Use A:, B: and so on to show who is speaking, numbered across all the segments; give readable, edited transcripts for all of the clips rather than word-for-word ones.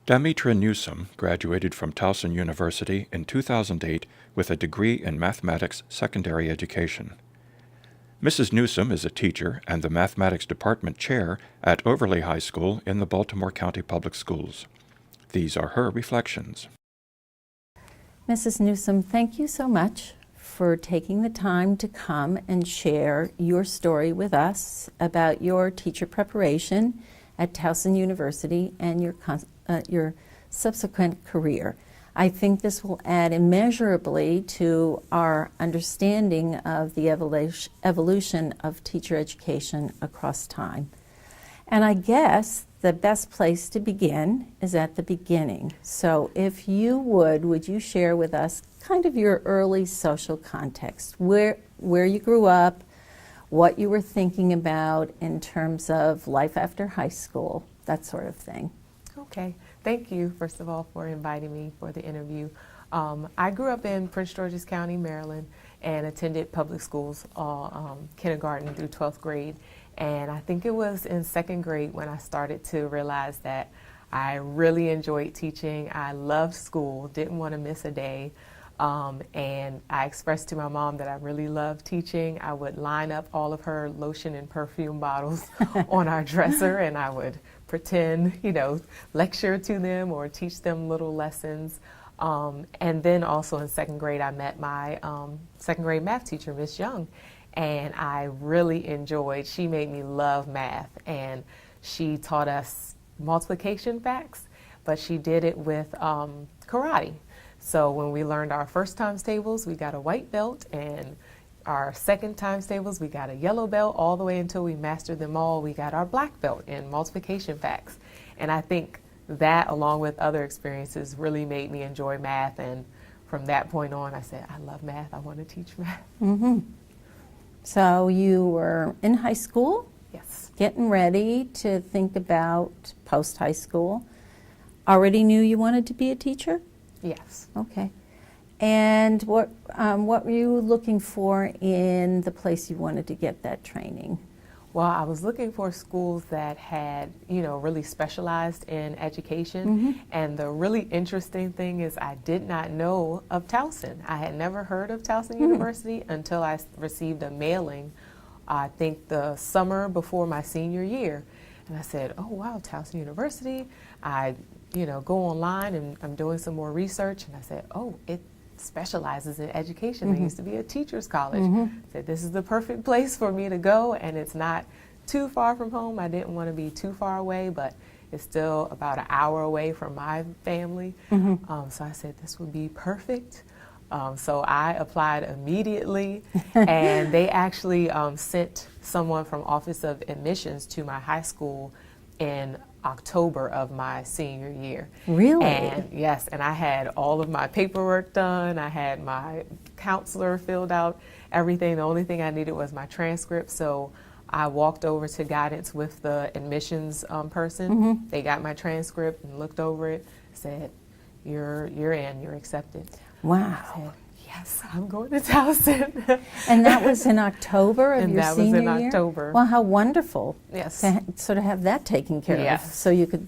A: Damitra Newsome graduated from Towson University in 2008 with a degree in mathematics secondary education. Mrs. Newsome is a teacher and the mathematics department chair at Overlea High School in the Baltimore County Public Schools. These are her reflections.
B: Mrs. Newsome, thank you so much for taking the time to come and share your story with us about your teacher preparation at Towson University and your subsequent career. I think this will add immeasurably to our understanding of the evolution of teacher education across time. And I guess the best place to begin is at the beginning. So if you would you share with us kind of your early social context, where you grew up, what you were thinking about in terms of life after high school, that sort of thing.
C: Okay, thank you first of all for inviting me for the interview. I grew up in Prince George's County, Maryland, and attended public schools all kindergarten through 12th grade. And I think it was in 2nd grade when I started to realize that I really enjoyed teaching. I loved school, didn't want to miss a day. And I expressed to my mom that I really loved teaching. I would line up all of her lotion and perfume bottles on our dresser, and I would pretend, lecture to them or teach them little lessons. And then also in 2nd grade, I met my 2nd grade math teacher, Miss Young, and I really enjoyed, she made me love math, and she taught us multiplication facts, but she did it with karate. So when we learned our first times tables, we got a white belt, and our second times tables, we got a yellow belt, all the way until we mastered them all, we got our black belt in multiplication facts. And I think that, along with other experiences, really made me enjoy math, and from that point on, I said, I love math, I want to teach math.
B: Mm-hmm. So you were in high school?
C: Yes.
B: Getting ready to think about post-high school. Already knew you wanted to be a teacher?
C: Yes.
B: Okay. And what were you looking for in the place you wanted to get that training?
C: Well, I was looking for schools that had, really specialized in education. Mm-hmm. And the really interesting thing is I did not know of Towson. I had never heard of Towson University until I received a mailing, I think the summer before my senior year. And I said, oh, wow, Towson University. I, go online and I'm doing some more research. And I said, oh, it specializes in education.
B: Mm-hmm.
C: There used to be a teacher's college.
B: Mm-hmm.
C: I said, this is the perfect place for me to go, and it's not too far from home. I didn't want to be too far away, but it's still about an hour away from my family. Mm-hmm. So I said, this would be perfect. So I applied immediately, and they actually sent someone from Office of Admissions to my high school in October of my senior year.
B: Really?
C: And yes, and I had all of my paperwork done. I had my counselor filled out everything. The only thing I needed was my transcript. So I walked over to guidance with the admissions person. Mm-hmm. They got my transcript and looked over it, said, you're in, you're accepted.
B: Wow.
C: I said, yes, I'm going to Towson.
B: And that was in October of your senior year?
C: And that was in October.
B: Well, how wonderful.
C: Yes.
B: To sort of have that taken care
C: Yes.
B: of so you could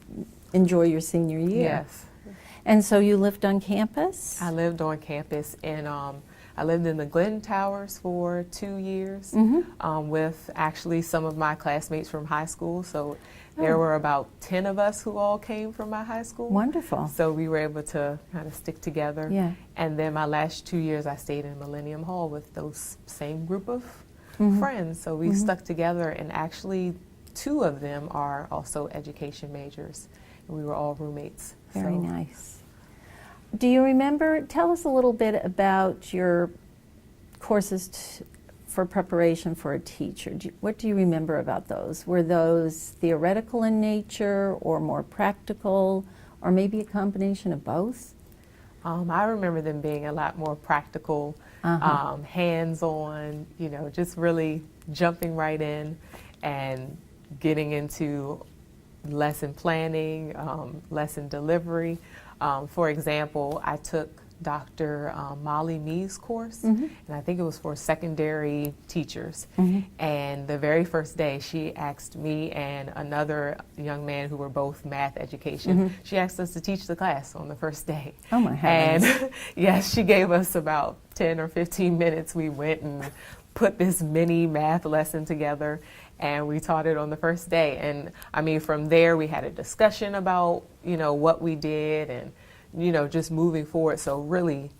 B: enjoy your senior year.
C: Yes.
B: And so you lived on campus?
C: I lived on campus, and I lived in the Glen Towers for 2 years.
B: Mm-hmm.
C: With actually some of my classmates from high school. So there were about 10 of us who all came from my high school.
B: Wonderful.
C: So we were able to kind of stick together.
B: Yeah.
C: And then my last 2 years I stayed in Millennium Hall with those same group of friends. So we stuck together, and actually 2 of them are also education majors. And we were all roommates.
B: Very nice. Do you remember, tell us a little bit about your courses for preparation for a teacher. What do you remember about those? Were those theoretical in nature or more practical, or maybe a combination of both?
C: I remember them being a lot more practical, hands-on, just really jumping right in and getting into lesson planning, lesson delivery. For example, I took Dr. Molly Mee's course,
B: Mm-hmm.
C: and I think it was for secondary teachers.
B: Mm-hmm.
C: And the very first day, she asked me and another young man who were both math education,
B: Mm-hmm.
C: she asked us to teach the class on the first day.
B: Oh my heavens.
C: And yes, she gave us about 10 or 15 minutes. We went and put this mini math lesson together, and we taught it on the first day. And I mean, from there, we had a discussion about, what we did and, just moving forward. So really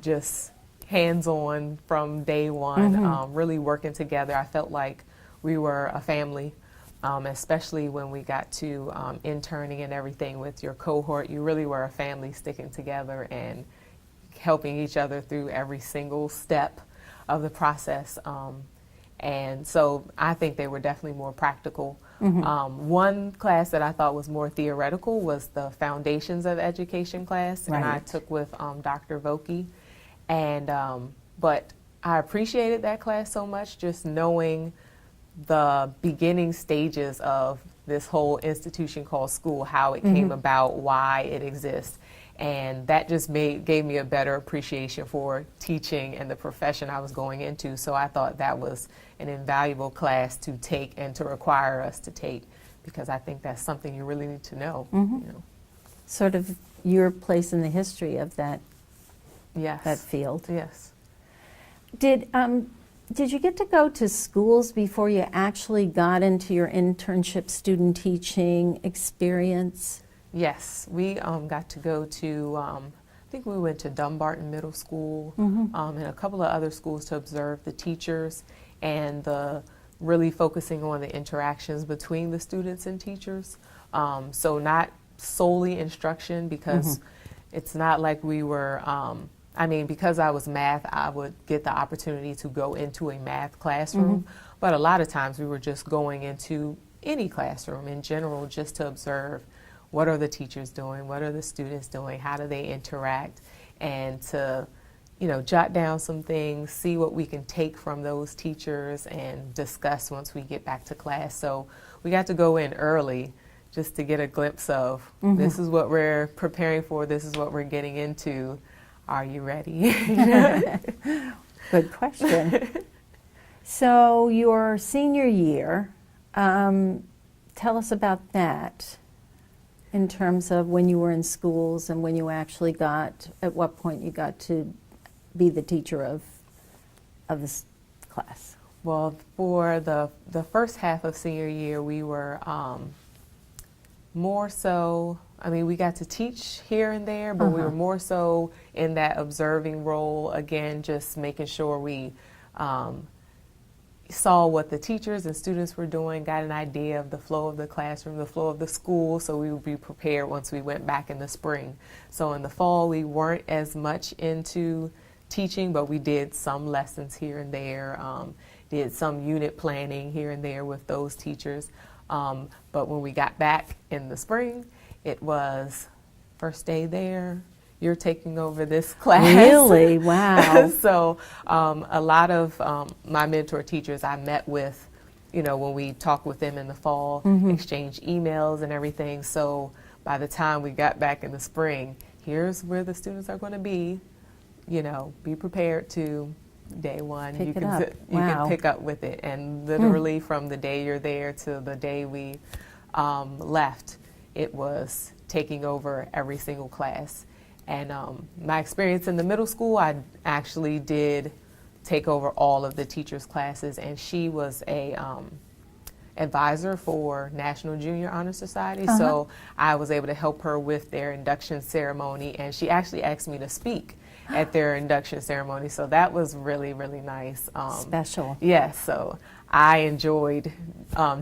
C: just hands-on from day one, really working together. I felt like we were a family, especially when we got to interning and everything with your cohort. You really were a family sticking together and helping each other through every single step of the process. And so I think they were definitely more practical. One class that I thought was more theoretical was the Foundations of Education class, and I
B: Right.
C: took with Dr. Vokey. And but I appreciated that class so much, just knowing the beginning stages of this whole institution called school, how it came about, why it exists. And that just gave me a better appreciation for teaching and the profession I was going into. So I thought that was an invaluable class to take and to require us to take, because I think that's something you really need to know.
B: Sort of your place in the history of that
C: Yes.
B: field.
C: Yes.
B: Did you get to go to schools before you actually got into your internship student teaching experience?
C: Yes, we got to go to, I think we went to Dumbarton Middle School and a couple of other schools to observe the teachers and really focusing on the interactions between the students and teachers. So not solely instruction, because it's not like we were, because I was math, I would get the opportunity to go into a math classroom, but a lot of times we were just going into any classroom in general just to observe what are the teachers doing, what are the students doing, how do they interact, and to jot down some things, see what we can take from those teachers and discuss once we get back to class. So we got to go in early just to get a glimpse of this is what we're preparing for, this is what we're getting into. Are you ready?
B: Good question. So your senior year, tell us about that in terms of when you were in schools and when you actually at what point you got to be the teacher of this class.
C: Well, for the first half of senior year, we were more so, we got to teach here and there, but we were more so in that observing role, again, just making sure we saw what the teachers and students were doing, got an idea of the flow of the classroom, the flow of the school, so we would be prepared once we went back in the spring. So in the fall, we weren't as much into teaching, but we did some lessons here and there, did some unit planning here and there with those teachers. But when we got back in the spring, it was first day there, you're taking over this class.
B: Really? Wow.
C: So a lot of my mentor teachers I met with, when we talked with them in the fall, exchanged emails and everything. So by the time we got back in the spring, here's where the students are going to be. Be prepared to day one.
B: Pick
C: you
B: it
C: can
B: up.
C: you
B: Wow.
C: can pick up with it, and literally from the day you're there to the day we left, it was taking over every single class. And my experience in the middle school, I actually did take over all of the teachers' classes, and she was a advisor for National Junior Honor Society, so I was able to help her with their induction ceremony, and she actually asked me to speak at their induction ceremony, so that was really, really nice.
B: Special.
C: Yes, so I enjoyed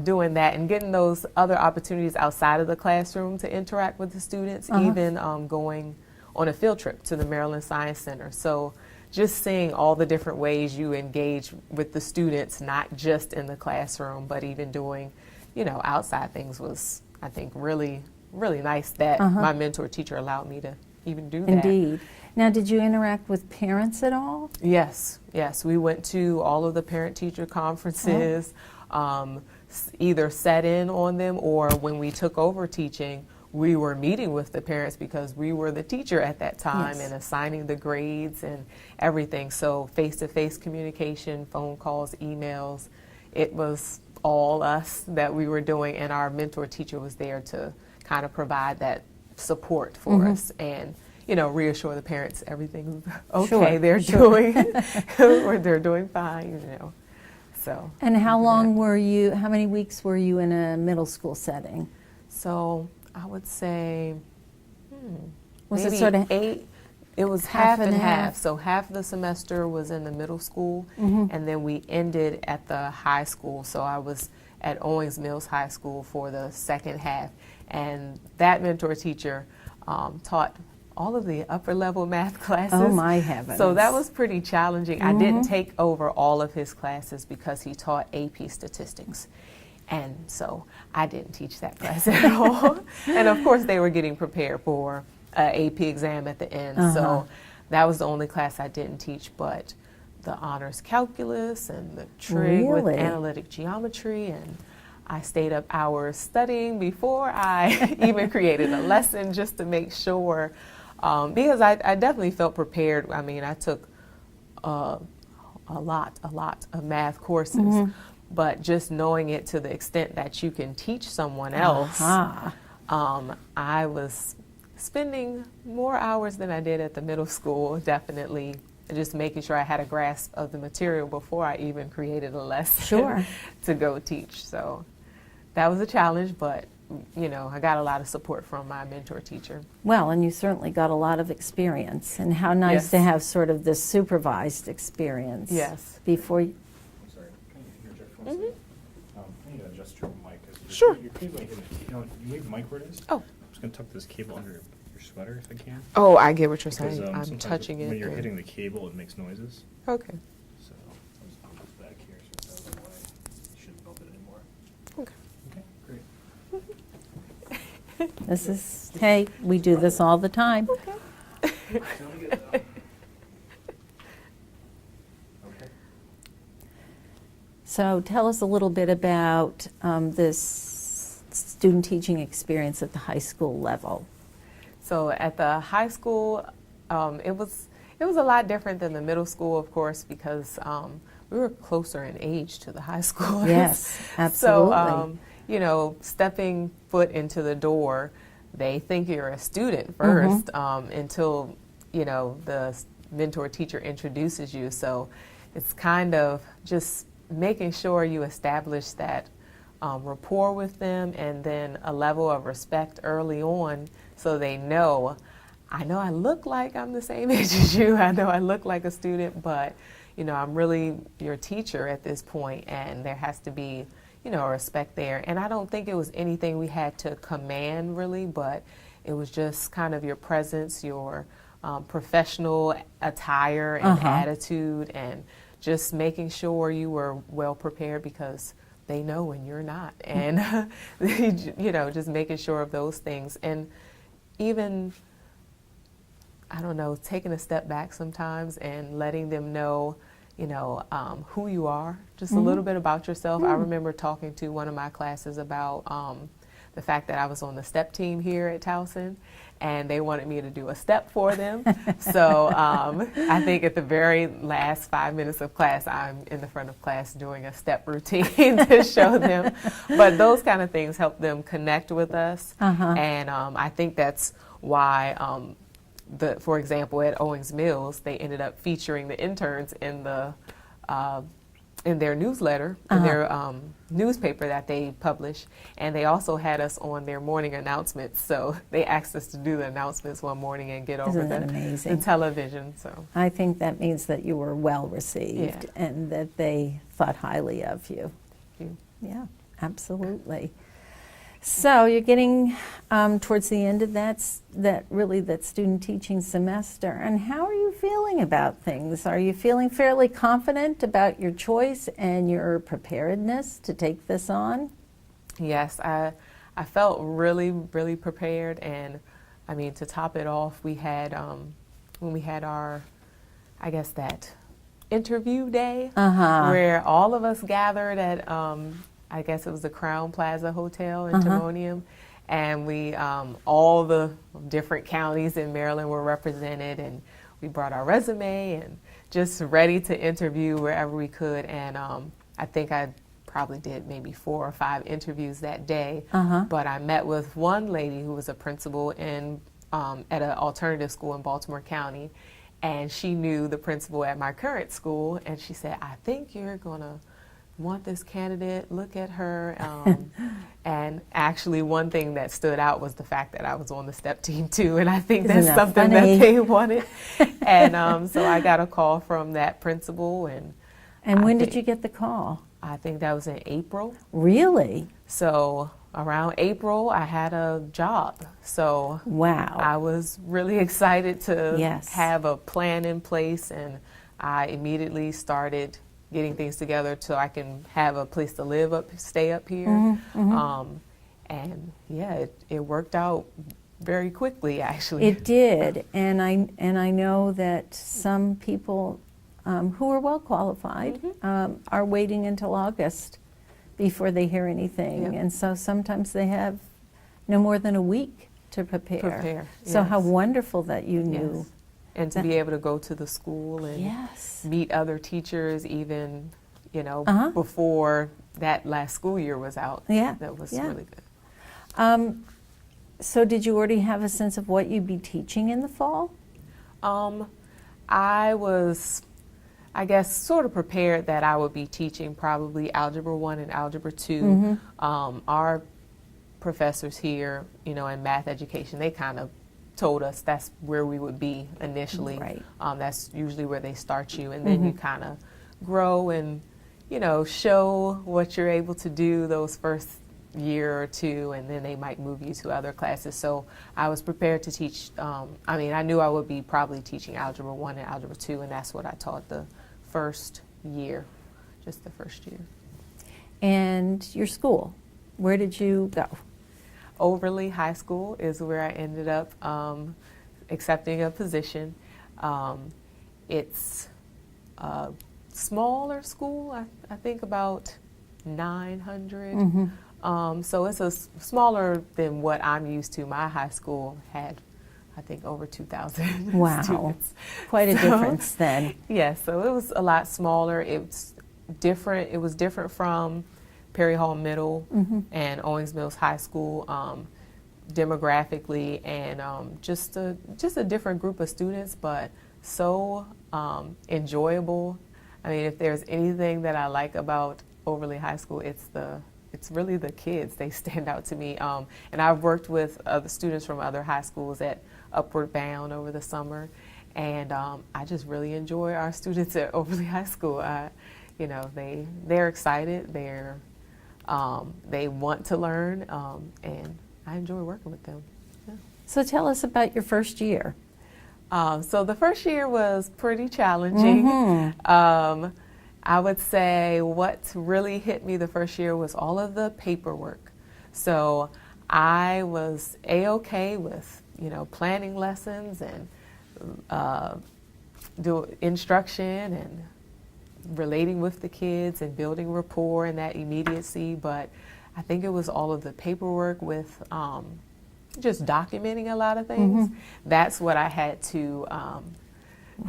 C: doing that and getting those other opportunities outside of the classroom to interact with the students, even going on a field trip to the Maryland Science Center. So just seeing all the different ways you engage with the students, not just in the classroom, but even doing, outside things was, I think, really, really nice that my mentor teacher allowed me to even do that.
B: Indeed. Now, did you interact with parents at all?
C: Yes, we went to all of the parent-teacher conferences, either sat in on them, or when we took over teaching, we were meeting with the parents because we were the teacher at that time
B: Yes.
C: and assigning the grades and everything. So face-to-face communication, phone calls, emails, it was all us that we were doing, and our mentor teacher was there to kind of provide that support for us and, you know, reassure the parents everything's okay,
B: Sure,
C: they're doing or they're doing fine, you know. So.
B: And how
C: we did
B: long
C: that.
B: were you, how many weeks were you in a middle school setting?
C: So I would say
B: Was
C: maybe
B: it sort of
C: 8. It was half and half. So half the semester was in the middle school, and then we ended at the high school. So I was at Owings Mills High School for the second half, and that mentor teacher taught all of the upper level math classes.
B: Oh my heavens.
C: So that was pretty challenging. I didn't take over all of his classes because he taught AP statistics. And so I didn't teach that class at all. And of course they were getting prepared for an AP exam at the end. So that was the only class I didn't teach, but the honors calculus and the trig with
B: Really?
C: analytic geometry, and I stayed up hours studying before I even created a lesson just to make sure, because I definitely felt prepared. I mean, I took a lot of math courses, but just knowing it to the extent that you can teach someone else, I was spending more hours than I did at the middle school, definitely. Just making sure I had a grasp of the material before I even created a lesson to go teach. So that was a challenge, but you know, I got a lot of support from my mentor teacher.
B: Well, and you certainly got a lot of experience, and how nice
C: Yes.
B: to have sort of this supervised experience.
C: Yes.
B: Before you,
D: I'm sorry, can you interject for 1 second? I need to adjust your mic. 'Cause you're-
C: Sure.
D: You're cabling hitting it. You know, you leave the mic where it is?
C: Oh.
D: I'm just gonna tuck this cable under your sweater if I can.
C: Oh, I get what you're
D: Because,
C: saying. I'm
D: sometimes
C: touching it.
D: when you're
C: and-
D: hitting the cable, it makes noises.
C: Okay.
D: So I'll just put this back here so it's out of the way. You shouldn't bump it anymore.
C: Okay.
D: Okay, great.
B: this is, hey, we do this all the time.
D: Sound good though. Okay.
B: So tell us a little bit about this student teaching experience at the high school level.
C: So at the high school, it was a lot different than the middle school, of course, because we were closer in age to the high schoolers.
B: Yes, absolutely.
C: So, you know, stepping foot into the door, they think you're a student first until, you know, the mentor teacher introduces you. So it's kind of just making sure you establish that rapport with them, and then a level of respect early on so they know, I know I look like I'm the same age as you, I know I look like a student, but you know, I'm really your teacher at this point, and there has to be, you know, respect there. And I don't think it was anything we had to command really, but it was just kind of your presence, your professional attire and attitude, and just making sure you were well prepared, because they know when you're not, and you know, just making sure of those things. And even, I don't know, taking a step back sometimes and letting them know, you know, who you are, just a little bit about yourself. I remember talking to one of my classes about the fact that I was on the step team here at Towson, and they wanted me to do a step for them. So I think at the very last 5 minutes of class, I'm in the front of class doing a step routine to show them. But those kind of things help them connect with us. And I think that's why, for example, at Owings Mills, they ended up featuring the interns in the in their newsletter, in their newspaper that they publish, and they also had us on their morning announcements. So they asked us to do the announcements one morning and get over
B: Isn't that
C: the
B: amazing?
C: television. So
B: I think that means that you were well received and that they thought highly of you.
C: thank you.
B: Yeah, absolutely. So you're getting towards the end of that student teaching semester, and how are you feeling about things? Are you feeling fairly confident about your choice and your preparedness to take this on?
C: Yes, I felt really, really prepared, and I mean, to top it off, we had when we had our, I guess, that interview day where all of us gathered at I guess it was the Crown Plaza Hotel in Timonium, and we all the different counties in Maryland were represented, and we brought our resume and just ready to interview wherever we could. And I think I probably did maybe 4 or 5 interviews that day. But I met with one lady who was a principal in at an alternative school in Baltimore County, and she knew the principal at my current school, and she said, "I think you're gonna want this candidate, look at her." And actually one thing that stood out was the fact that I was on the STEP team too, and I think
B: Isn't
C: that's
B: that
C: something
B: funny?
C: that they wanted. And so I got a call from that principal, and
B: when
C: think-
B: did you get the call?
C: I think that was in April.
B: Really?
C: So around April, I had a job. So
B: Wow.
C: I was really excited to
B: Yes.
C: have a plan in place, and I immediately started getting things together so I can have a place to live stay up here. And yeah, it worked out very quickly, actually.
B: It did, and I know that some people who are well qualified are waiting until August before they hear anything,
C: Yep.
B: and so sometimes they have no more than a week to prepare. So how
C: yes.
B: wonderful that you knew.
C: Yes. And to be able to go to the school and
B: Yes.
C: meet other teachers, even
B: Uh-huh.
C: before that last school year was out.
B: Yeah,
C: That was
B: yeah.
C: really good.
B: So did you already have a sense of what you'd be teaching in the fall?
C: I was, I guess, sort of prepared that I would be teaching probably Algebra 1 and Algebra 2. Our professors here, in math education, they kind of told us that's where we would be initially.
B: Right.
C: That's usually where they start you, and then you kind of grow and, show what you're able to do those first year or two, and then they might move you to other classes. So I was prepared to teach, I knew I would be probably teaching Algebra 1 and Algebra 2, and that's what I taught the first year, just the first year.
B: And your school, where did you go?
C: Overlea High School is where I ended up accepting a position. It's a smaller school, I think about 900. So it's smaller than what I'm used to. My high school had, I think, over 2,000
B: Wow.
C: students.
B: Quite a
C: So-
B: difference then.
C: Yeah, so it was a lot smaller. It's different. It was different from Perry Hall Middle and Owings Mills High School, demographically, and just a different group of students, but so enjoyable. I mean, if there's anything that I like about Overlea High School, it's really the kids. They stand out to me. And I've worked with other students from other high schools at Upward Bound over the summer, and I just really enjoy our students at Overlea High School. They're excited. They want to learn, and I enjoy working with them. Yeah.
B: So tell us about your first year.
C: So the first year was pretty challenging. I would say what really hit me the first year was all of the paperwork. So I was A-okay with, planning lessons and do instruction and relating with the kids and building rapport and that immediacy. But I think it was all of the paperwork with just documenting a lot of things. That's what I had to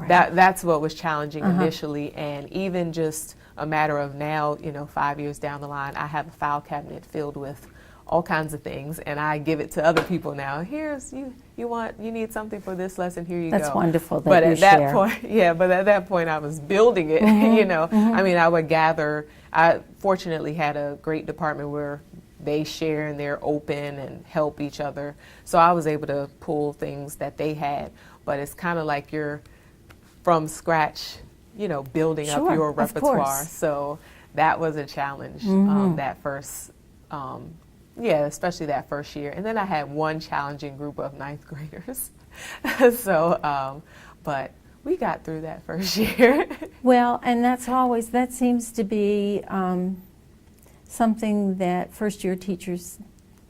C: that's what was challenging initially, and even just a matter of now, 5 years down the line, I have a file cabinet filled with all kinds of things, and I give it to other people now. Here's you need something for this lesson, here you go.
B: That's wonderful that
C: but
B: you
C: at that
B: share.
C: point, but at that point I was building it, I mean, I would gather, I fortunately had a great department where they share and they're open and help each other. So I was able to pull things that they had, but it's kind of like you're from scratch, building
B: Sure,
C: up your
B: of
C: repertoire.
B: course.
C: So that was a challenge, that first, especially that first year. And then I had one challenging group of ninth graders. So, but we got through that first year.
B: Well, and that seems to be something that first year teachers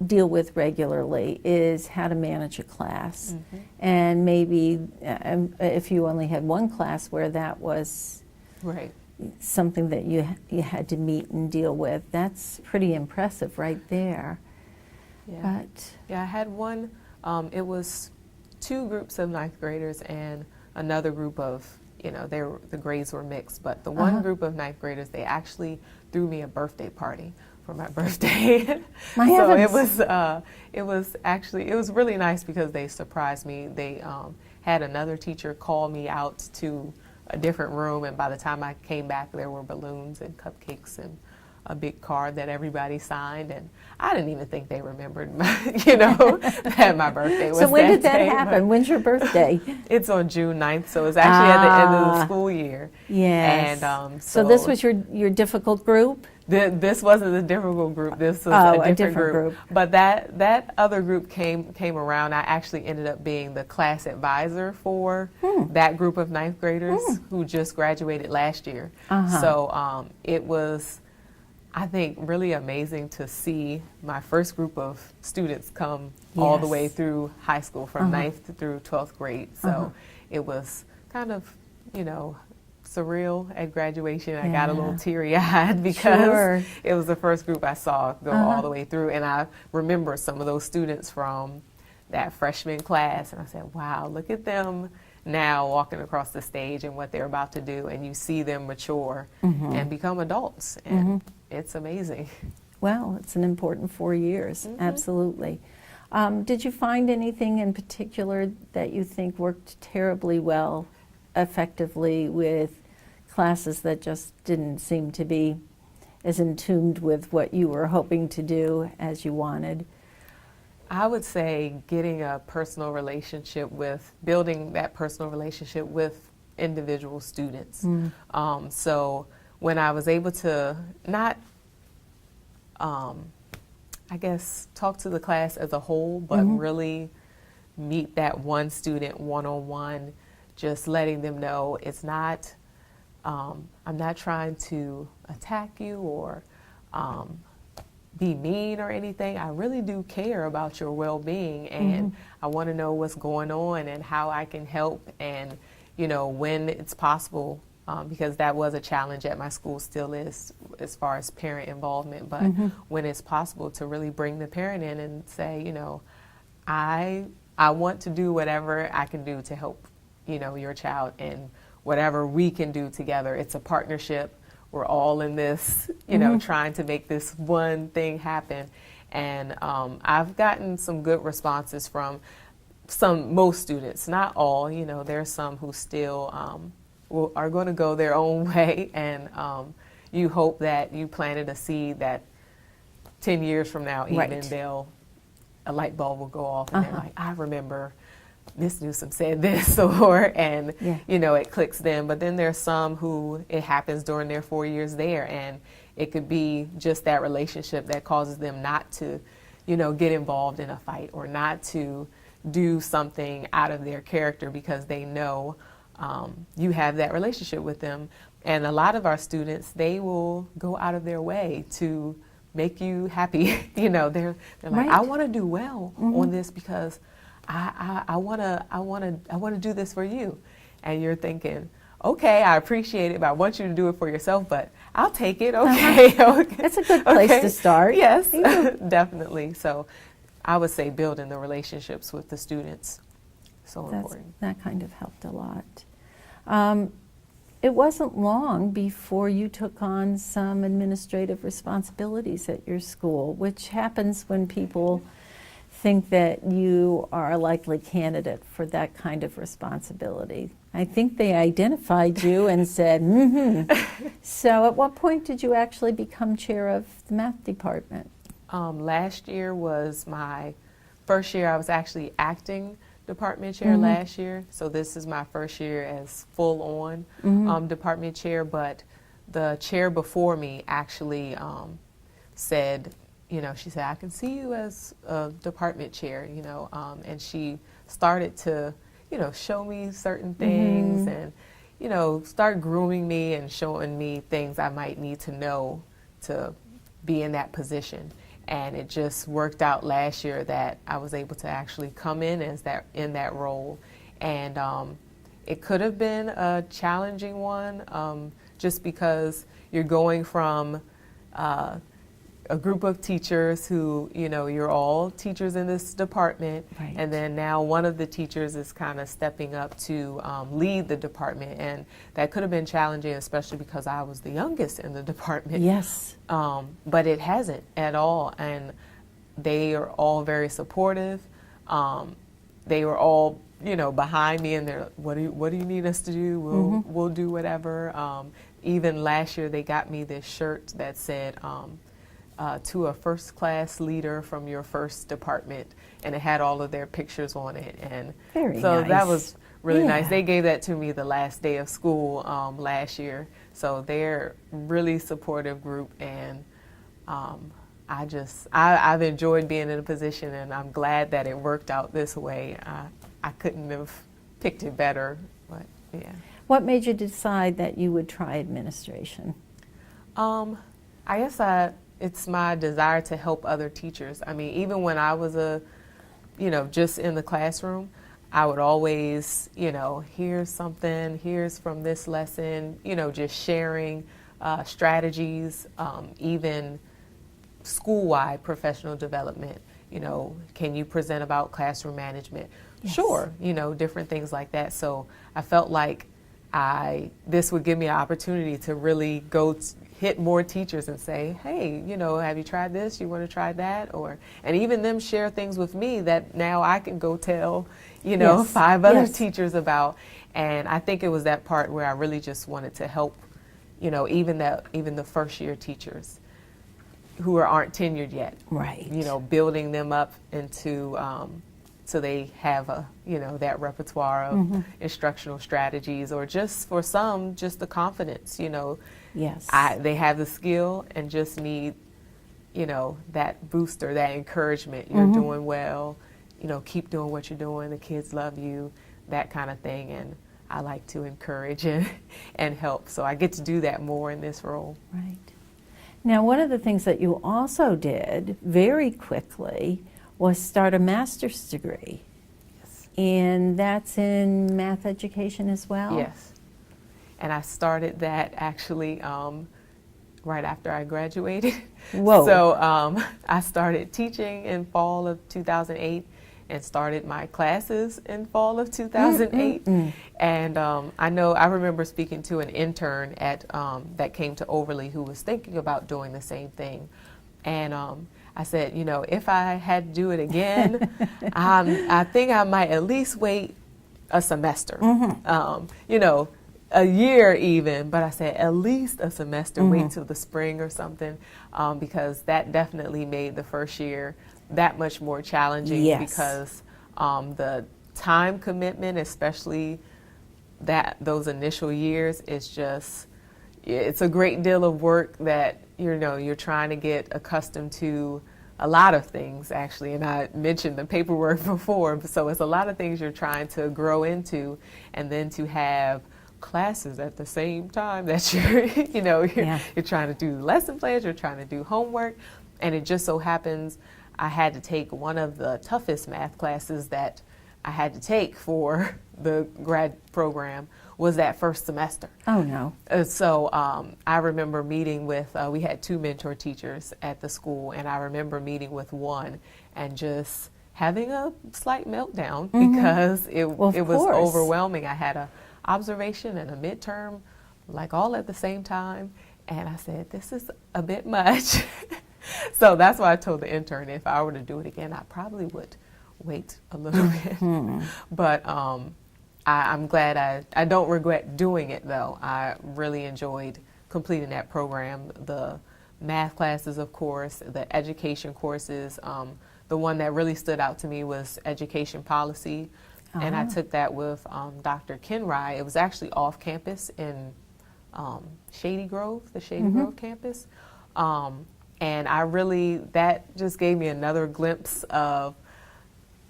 B: deal with regularly, is how to manage a class. And maybe if you only had one class where that was
C: Right.
B: something that you had to meet and deal with, that's pretty impressive right there.
C: Yeah.
B: But
C: Yeah, I had one, it was two groups of ninth graders and another group of, the grades were mixed, but the one group of ninth graders, they actually threw me a birthday party for my birthday.
B: My
C: So
B: heavens.
C: it was really nice because they surprised me. They had another teacher call me out to a different room, and by the time I came back, there were balloons and cupcakes and a big card that everybody signed, and I didn't even think they remembered that my birthday was
B: so when did that
C: day,
B: happen? When's your birthday?
C: It's on June 9th, so it's actually at the end of the school year.
B: Yes.
C: And
B: so this was your difficult group?
C: This wasn't a difficult group. This was a different group. But that other group came around. I actually ended up being the class advisor for that group of ninth graders who just graduated last year. So it was, I think, really amazing to see my first group of students come all the way through high school from 9th through 12th grade. So it was kind of, surreal at graduation. I got a little teary-eyed because it was the first group I saw go all the way through. And I remember some of those students from that freshman class, and I said, wow, look at them now walking across the stage and what they're about to do, and you see them mature and become adults, and it's amazing.
B: Well, it's an important 4 years, absolutely. Did you find anything in particular that you think worked terribly well, effectively, with classes that just didn't seem to be as entombed with what you were hoping to do as you wanted?
C: I would say building that personal relationship with individual students. So when I was able to not, talk to the class as a whole, but really meet that one student one-on-one, just letting them know it's not, I'm not trying to attack you or be mean or anything. I really do care about your well-being, and I want to know what's going on and how I can help, and when it's possible, because that was a challenge at my school, still is, as far as parent involvement, but when it's possible to really bring the parent in and say, I want to do whatever I can do to help your child, and whatever we can do together. It's a partnership. We're all in this, trying to make this one thing happen. And I've gotten some good responses from most students, not all. There's some who still are going to go their own way, and you hope that you planted a seed that 10 years from now, even a light bulb will go off, and they're like, I remember Miss Newsome said this, and it clicks then. But then there's some who it happens during their 4 years there, and it could be just that relationship that causes them not to, get involved in a fight or not to do something out of their character, because they know you have that relationship with them. And a lot of our students, they will go out of their way to make you happy. They're like, I want to do well on this because I want to do this for you. And you're thinking, okay, I appreciate it, but I want you to do it for yourself, but I'll take it. Okay.
B: That's a good place to start.
C: Yes, definitely. So I would say building the relationships with the students, important.
B: That kind of helped a lot. It wasn't long before you took on some administrative responsibilities at your school, which happens when people think that you are a likely candidate for that kind of responsibility. I think they identified you and said, So at what point did you actually become chair of the math department?
C: Last year was my first year. I was actually acting department chair last year, so this is my first year as full-on department chair. But the chair before me actually said, she said, I can see you as a department chair, and she started to, show me certain things and, start grooming me and showing me things I might need to know to be in that position. And it just worked out last year that I was able to actually come in in that role. And it could have been a challenging one, just because you're going from a group of teachers who, you're all teachers in this department,
B: Right.
C: and then now one of the teachers is kind of stepping up to lead the department, and that could have been challenging, especially because I was the youngest in the department.
B: Yes.
C: But it hasn't at all, and they are all very supportive. They were all, behind me, and they're, what do you need us to do? We'll do whatever. Even last year, they got me this shirt that said, to a first class leader from your first department, and it had all of their pictures on it. And
B: Very
C: so
B: nice.
C: that was really nice.
B: Yeah.
C: They gave that to me the last day of school last year. So they're really supportive group, and I've enjoyed being in a position, and I'm glad that it worked out this way. I couldn't have picked it better, but yeah.
B: What made you decide that you would try administration?
C: I guess it's my desire to help other teachers. I mean, even when I was just in the classroom, I would always, here's something, here's from this lesson, just sharing strategies, even school-wide professional development. Can you present about classroom management?
B: Yes.
C: Sure, different things like that. So I felt like this would give me an opportunity to really go hit more teachers and say, hey, have you tried this? You want to try that? And even them share things with me that now I can go tell,
B: Yes.
C: 5 other
B: Yes.
C: teachers about. And I think it was that part where I really just wanted to help, even the first year teachers who aren't tenured yet.
B: Right.
C: Building them up into so they have that repertoire of instructional strategies, or just for some, just the confidence,
B: Yes.
C: they have the skill and just need, that booster, that encouragement. You're doing well, keep doing what you're doing. The kids love you, that kind of thing. And I like to encourage and help. So I get to do that more in this role.
B: Right. Now, one of the things that you also did very quickly was start a master's degree.
C: Yes.
B: And that's in math education as well?
C: Yes. And I started that actually right after I graduated.
B: Whoa.
C: So I started teaching in fall of 2008 and started my classes in fall of 2008. And I remember speaking to an intern that came to Overlea who was thinking about doing the same thing. And I said, if I had to do it again, I think I might at least wait a semester. A year even, but I said at least a semester, wait till the spring or something, because that definitely made the first year that much more challenging.
B: Yes.
C: Because the time commitment, especially those initial years, it's a great deal of work that you're trying to get accustomed to. A lot of things, actually, and I mentioned the paperwork before, so it's a lot of things you're trying to grow into, and then to have classes at the same time that you're trying to do lesson plans, you're trying to do homework, and it just so happens I had to take one of the toughest math classes that I had to take for the grad program was that first semester.
B: Oh, no.
C: So I remember meeting with, we had 2 mentor teachers at the school, and I remember meeting with one and just having a slight meltdown because it was overwhelming. I had a observation and a midterm, like all at the same time, and I said, this is a bit much. So that's why I told the intern if I were to do it again, I probably would wait a little bit. But I'm glad I don't regret doing it, though. I really enjoyed completing that program. The math classes, of course, the education courses. The one that really stood out to me was education policy. And I took that with Dr. Kenry. It was actually off campus in Shady Grove, the Shady Grove campus. And that just gave me another glimpse of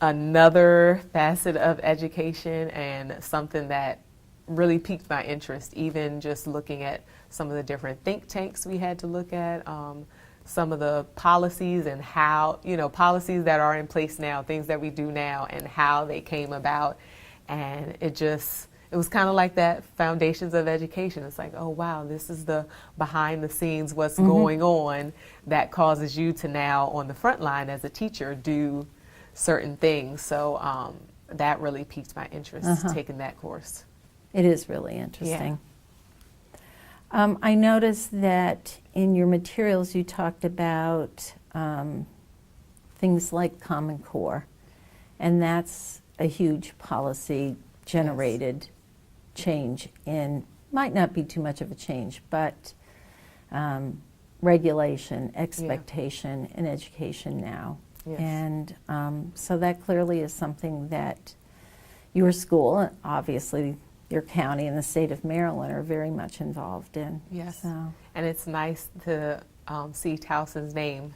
C: another facet of education, and something that really piqued my interest, even just looking at some of the different think tanks we had to look at, some of the policies and how, policies that are in place now, things that we do now and how they came about. And it it was kind of like that foundations of education. It's like, oh wow, this is the behind the scenes, what's going on that causes you to now on the front line as a teacher do certain things. So that really piqued my interest taking that course.
B: It is really interesting. I noticed that in your materials you talked about things like Common Core, and that's a huge policy generated change in, might not be too much of a change, but regulation, expectation in education now.
C: Yes.
B: And so that clearly is something that your school, obviously your county and the state of Maryland, are very much involved in.
C: Yes.
B: So.
C: And it's nice to see Towson's name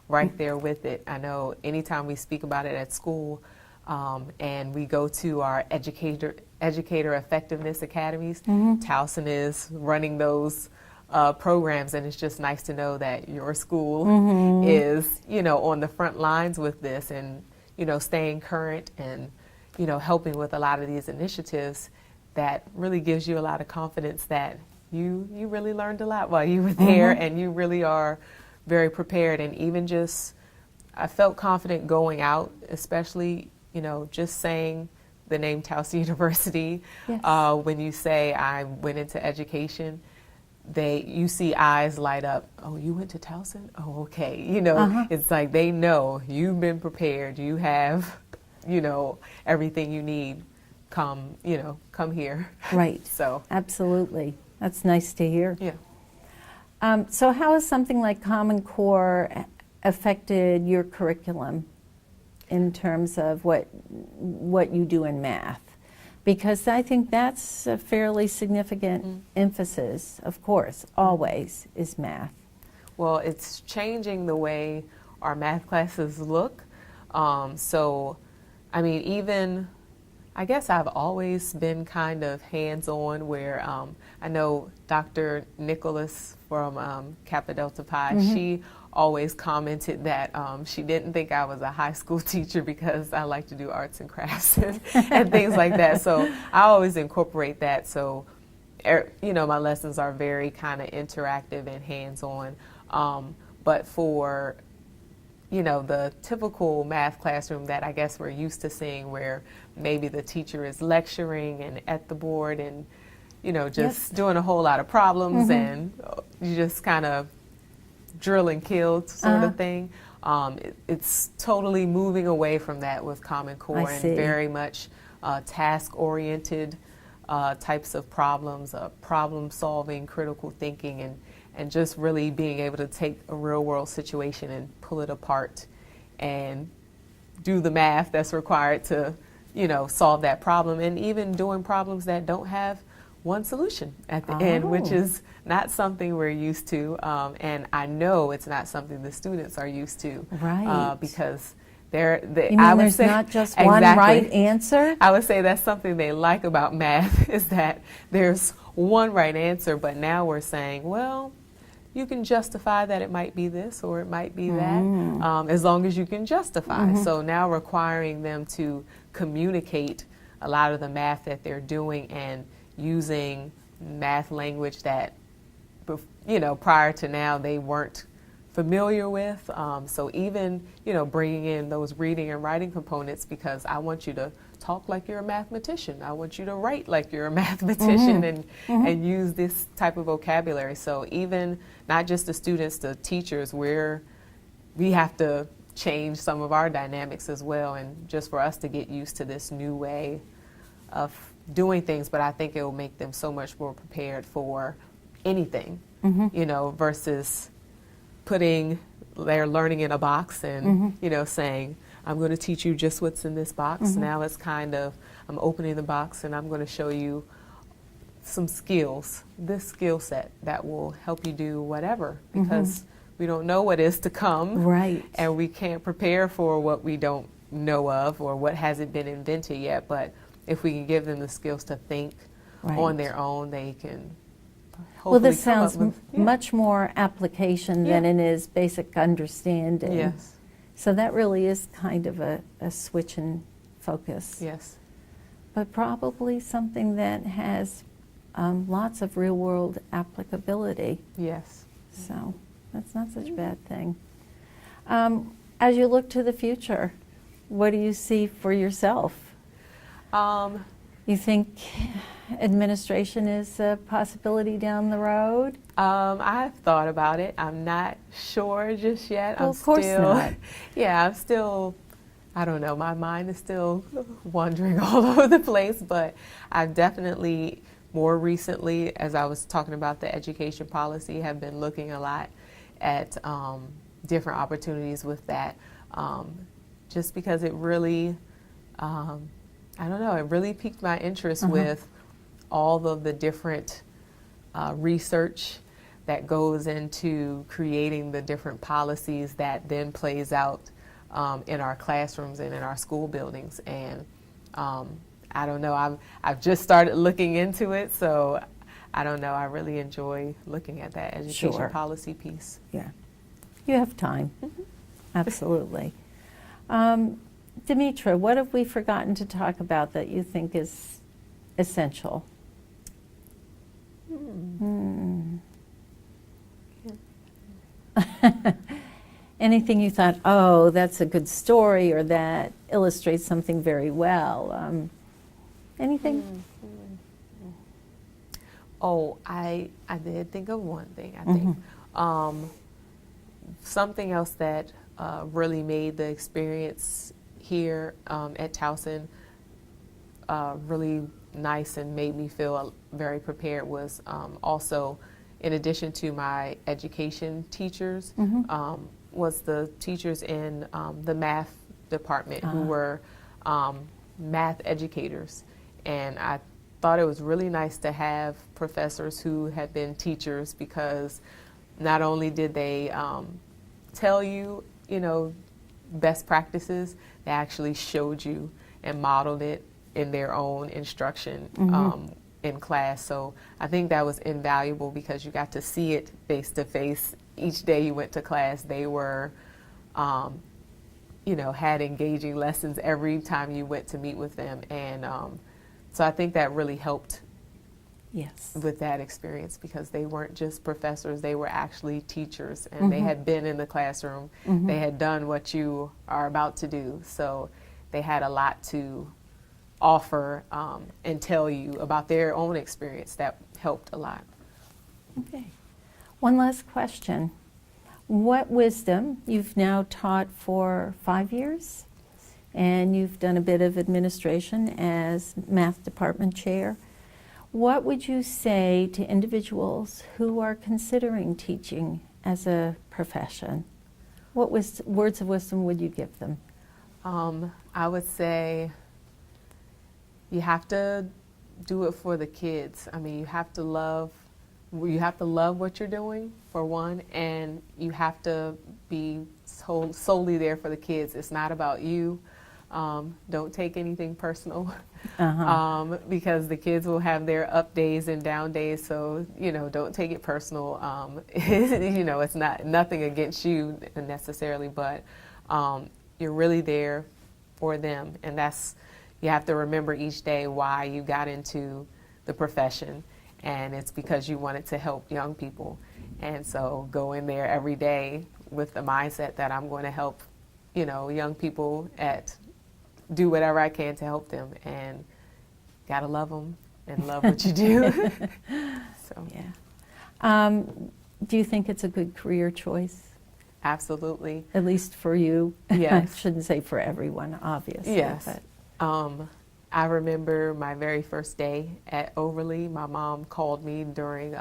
C: right there with it. I know anytime we speak about it at school and we go to our educator effectiveness academies, Towson is running those programs, and it's just nice to know that your school is, you know, on the front lines with this, and, you know, staying current and, you know, helping with a lot of these initiatives. That really gives you a lot of confidence that you really learned a lot while you were there, and you really are very prepared. And even just, I felt confident going out, especially, you know, just saying the name Towson University.
B: Yes.
C: When you say I went into education, you see eyes light up. Oh, you went to Towson? Oh, okay. You know, it's like they know you've been prepared. You have, you know, everything you need. Come here.
B: Right.
C: So
B: absolutely. That's nice to hear.
C: Yeah.
B: So how has something like Common Core affected your curriculum in terms of what you do in math? Because I think that's a fairly significant emphasis, of course, always, is math.
C: Well, it's changing the way our math classes look. So, I mean, even, I guess I've always been kind of hands-on where I know Dr. Nicholas from Kappa Delta Pi, she always commented that she didn't think I was a high school teacher because I like to do arts and crafts and things like that. So I always incorporate that. So, you know, my lessons are very kind of interactive and hands-on. But for, you know, the typical math classroom that I guess we're used to seeing, where maybe the teacher is lecturing and at the board and, you know, just doing a whole lot of problems and you just kind of drill and kill sort of thing. It's totally moving away from that with Common Core and very much task-oriented types of problems, problem solving, critical thinking, and just really being able to take a real world situation and pull it apart and do the math that's required to, you know, solve that problem, and even doing problems that don't have one solution at the end, which is not something we're used to, and I know it's not something the students are used to,
B: right?
C: Because
B: I would say not just one right answer.
C: I would say that's something they like about math, is that there's one right answer, but now we're saying, well, you can justify that it might be this or it might be that, as long as you can justify. So now requiring them to communicate a lot of the math that they're doing and using math language that, you know, prior to now they weren't familiar with. So even, you know, bringing in those reading and writing components, because I want you to talk like you're a mathematician. I want you to write like you're a mathematician and use this type of vocabulary. So even not just the students, the teachers, we have to change some of our dynamics as well, and just for us to get used to this new way of doing things. But I think it will make them so much more prepared for anything, you know, versus putting their learning in a box and, you know, saying, I'm going to teach you just what's in this box. Now it's kind of, I'm opening the box and I'm going to show you some skills, this skill set that will help you do whatever, because we don't know what is to come.
B: Right.
C: And we can't prepare for what we don't know of or what hasn't been invented yet. But if we can give them the skills to think on their own, they can hopefully
B: well, this
C: come
B: sounds
C: up with,
B: much more application than it is basic understanding.
C: Yes.
B: So that really is kind of a switch in focus.
C: Yes.
B: but probably something that has lots of real-world applicability.
C: Yes.
B: So that's not such a bad thing. As you look to the future, what do you see for yourself? You think administration is a possibility down the road?
C: I've thought about it. I'm not sure just yet.
B: Well, of course not.
C: Yeah, I'm still, I don't know, my mind is still wandering all over the place, but I've definitely, more recently, as I was talking about the education policy, have been looking a lot at different opportunities with that, just because it really, I don't know, it really piqued my interest with all of the different research that goes into creating the different policies that then plays out in our classrooms and in our school buildings. And I don't know, I've just started looking into it, so I don't know, I really enjoy looking at that education
B: Sure.
C: policy piece.
B: Yeah. You have time. Absolutely. Damitra, what have we forgotten to talk about that you think is essential? Anything you thought, oh, that's a good story, or that illustrates something very well? Anything?
C: Oh, I did think of one thing, I think. Something else that really made the experience here at Towson really nice and made me feel very prepared was also, in addition to my education teachers, was the teachers in the math department who were math educators. And I thought it was really nice to have professors who had been teachers, because not only did they tell you, you know, best practices, they actually showed you and modeled it in their own instruction in class. So I think that was invaluable, because you got to see it face to face. Each day you went to class, they were, you know, had engaging lessons every time you went to meet with them. And so I think that really helped
B: Yes.
C: with that experience, because they weren't just professors, they were actually teachers, and they had been in the classroom. They had done what you are about to do. So they had a lot to offer and tell you about their own experience that helped a lot.
B: Okay. One last question. What wisdom, you've now taught for 5 years, and you've done a bit of administration as math department chair. What would you say to individuals who are considering teaching as a profession? What words of wisdom would you give them?
C: I would say you have to do it for the kids. I mean, you have to love what you're doing, for one, and you have to be solely there for the kids. It's not about you. Don't take anything personal, because the kids will have their up days and down days. So, you know, don't take it personal. You know, it's nothing against you necessarily, but you're really there for them. And you have to remember each day why you got into the profession. And it's because you wanted to help young people. And so go in there every day with the mindset that I'm going to help, you know, young people do whatever I can to help them, and gotta love them and love what you do. So
B: Yeah. Do you think it's a good career choice?
C: absolutely.
B: At least for you?
C: Yes.
B: I shouldn't say for everyone, obviously.
C: Yes.
B: But
C: I remember my very first day at Overlea. My mom called me during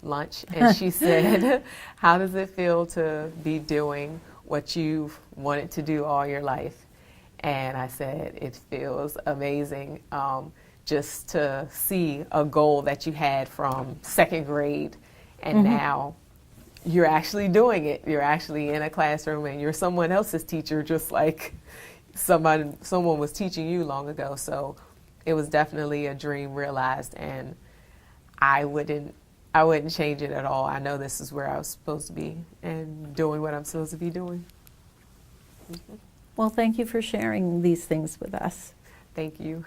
C: lunch, and she said, "How does it feel to be doing what you've wanted to do all your life?" And I said, "It feels amazing, just to see a goal that you had from second grade, and now you're actually doing it. You're actually in a classroom, and you're someone else's teacher, just like someone was teaching you long ago." So it was definitely a dream realized, and I wouldn't change it at all. I know this is where I was supposed to be and doing what I'm supposed to be doing.
B: well, thank you for sharing these things with us.
C: Thank you.